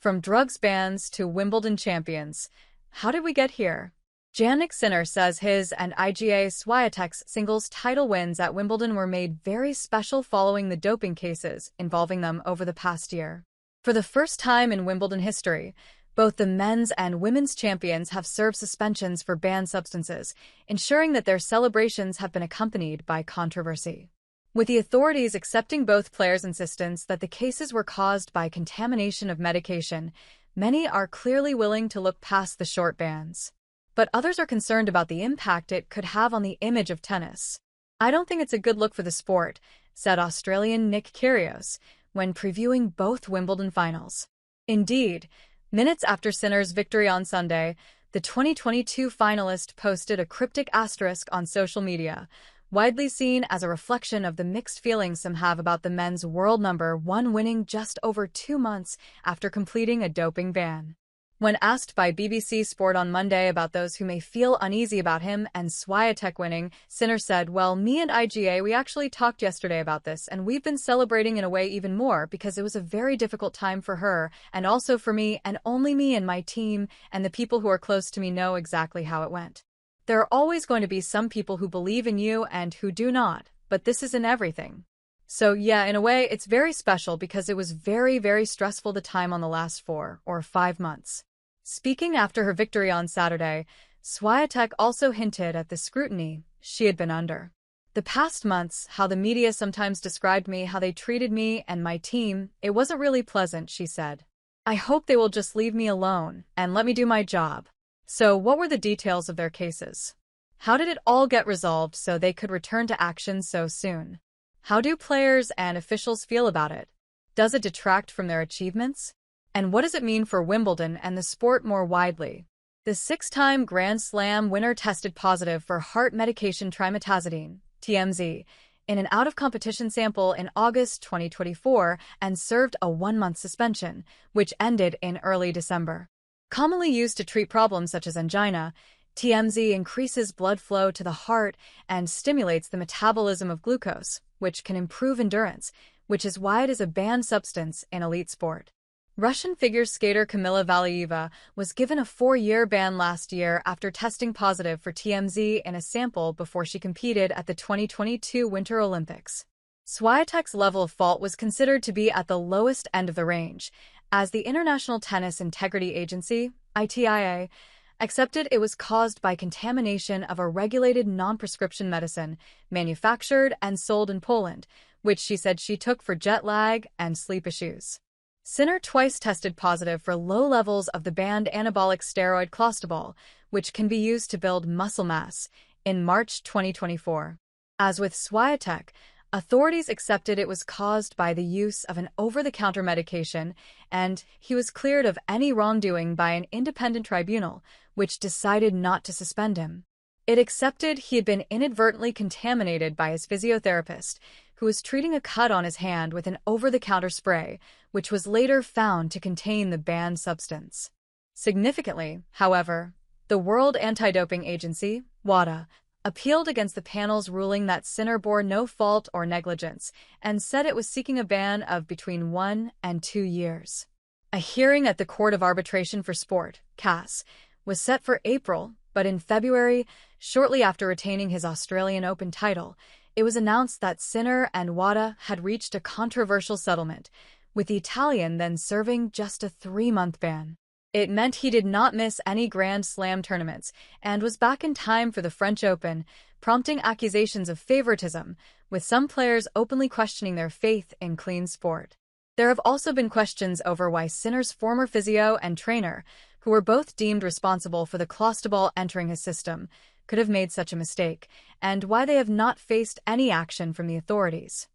From drugs bans to Wimbledon champions. How did we get here? Jannik Sinner says his and Iga Swiatek's singles title wins at Wimbledon were made very special following the doping cases involving them over the past year. For the first time in Wimbledon history, both the men's and women's champions have served suspensions for banned substances, ensuring that their celebrations have been accompanied by controversy. With the authorities accepting both players' insistence that the cases were caused by contamination of medication, many are clearly willing to look past the short bans. But others are concerned about the impact it could have on the image of tennis. "I don't think it's a good look for the sport," said Australian Nick Kyrgios when previewing both Wimbledon finals. Indeed, minutes after Sinner's victory on Sunday, the 2022 finalist posted a cryptic asterisk on social media, widely seen as a reflection of the mixed feelings some have about the men's world number one winning just over 2 months after completing a doping ban. When asked by BBC Sport on Monday about those who may feel uneasy about him and Swiatek winning, Sinner said, "Well, me and Iga, we actually talked yesterday about this, and we've been celebrating in a way even more because it was a very difficult time for her, and also for me, and only me and my team, and the people who are close to me know exactly how it went. There are always going to be some people who believe in you and who do not, but this isn't everything. So yeah, in a way, it's very special because it was very, very stressful the time on the last 4 or 5 months." Speaking after her victory on Saturday, Swiatek also hinted at the scrutiny she had been under. "The past months, how the media sometimes described me, how they treated me and my team, it wasn't really pleasant," she said. "I hope they will just leave me alone and let me do my job." So what were the details of their cases? How did it all get resolved so they could return to action so soon? How do players and officials feel about it? Does it detract from their achievements? And what does it mean for Wimbledon and the sport more widely? The 6-time Grand Slam winner tested positive for heart medication trimetazidine, TMZ, in an out-of-competition sample in August 2024 and served a 1-month suspension, which ended in early December. Commonly used to treat problems such as angina, TMZ increases blood flow to the heart and stimulates the metabolism of glucose, which can improve endurance, which is why it is a banned substance in elite sport. Russian figure skater Kamila Valieva was given a 4-year ban last year after testing positive for TMZ in a sample before she competed at the 2022 Winter Olympics. Swiatek's level of fault was considered to be at the lowest end of the range, as the International Tennis Integrity Agency, ITIA, accepted it was caused by contamination of a regulated non-prescription medicine manufactured and sold in Poland, which she said she took for jet lag and sleep issues. Sinner twice tested positive for low levels of the banned anabolic steroid clostebol, which can be used to build muscle mass, in March 2024. As with Swiatek, authorities accepted it was caused by the use of an over-the-counter medication, and he was cleared of any wrongdoing by an independent tribunal, which decided not to suspend him. It accepted he had been inadvertently contaminated by his physiotherapist, who was treating a cut on his hand with an over-the-counter spray, which was later found to contain the banned substance. Significantly, however, the World Anti-Doping Agency, WADA, appealed against the panel's ruling that Sinner bore no fault or negligence and said it was seeking a ban of between 1 and 2 years. A hearing at the Court of Arbitration for Sport, CAS, was set for April, but in February, shortly after retaining his Australian Open title, it was announced that Sinner and WADA had reached a controversial settlement, with the Italian then serving just a 3-month ban. It meant he did not miss any Grand Slam tournaments and was back in time for the French Open, prompting accusations of favoritism, with some players openly questioning their faith in clean sport. There have also been questions over why Sinner's former physio and trainer, who were both deemed responsible for the clostebol entering his system, could have made such a mistake, and why they have not faced any action from the authorities.